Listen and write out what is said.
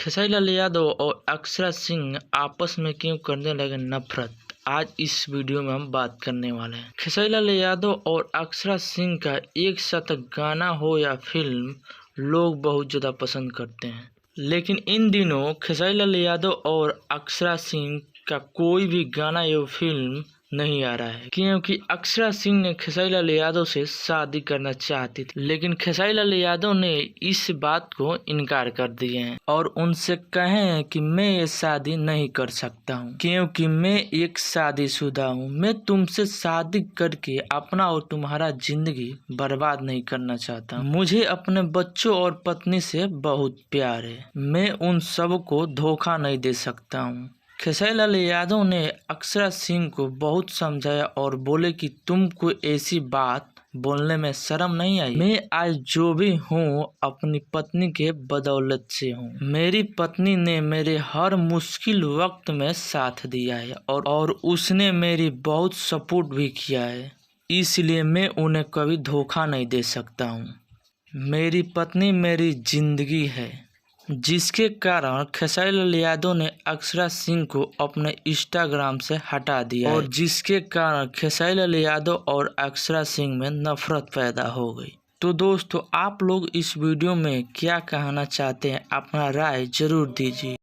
खेसारी लाल यादव और अक्षरा सिंह आपस में क्यों करने लगे नफरत, आज इस वीडियो में हम बात करने वाले हैं। खेसारी लाल यादव और अक्षरा सिंह का एक साथ गाना हो या फिल्म लोग बहुत ज़्यादा पसंद करते हैं, लेकिन इन दिनों खेसारी लाल यादव और अक्षरा सिंह का कोई भी गाना या फिल्म नहीं आ रहा है, क्योंकि अक्षरा सिंह ने खेसारी लाल यादव से शादी करना चाहती थी, लेकिन खेसारी लाल यादव ने इस बात को इनकार कर दिए हैं और उनसे कहे हैं कि मैं ये शादी नहीं कर सकता हूँ, क्योंकि मैं एक शादीशुदा हूँ। मैं तुमसे शादी करके अपना और तुम्हारा जिंदगी बर्बाद नहीं करना चाहता। मुझे अपने बच्चों और पत्नी से बहुत प्यार है। मैं उन सब को धोखा नहीं दे सकता हूँ। खेसारी लाल यादव ने अक्षरा सिंह को बहुत समझाया और बोले कि तुमको ऐसी बात बोलने में शर्म नहीं आई। मैं आज जो भी हूँ अपनी पत्नी के बदौलत से हूँ। मेरी पत्नी ने मेरे हर मुश्किल वक्त में साथ दिया है और उसने मेरी बहुत सपोर्ट भी किया है, इसलिए मैं उन्हें कभी धोखा नहीं दे सकता हूँ। मेरी पत्नी मेरी जिंदगी है, जिसके कारण खेसारी लाल यादव ने अक्षरा सिंह को अपने इंस्टाग्राम से हटा दिया और जिसके कारण खेसारी लाल यादव और अक्षरा सिंह में नफरत पैदा हो गई। तो दोस्तों, आप लोग इस वीडियो में क्या कहना चाहते हैं, अपना राय जरूर दीजिए।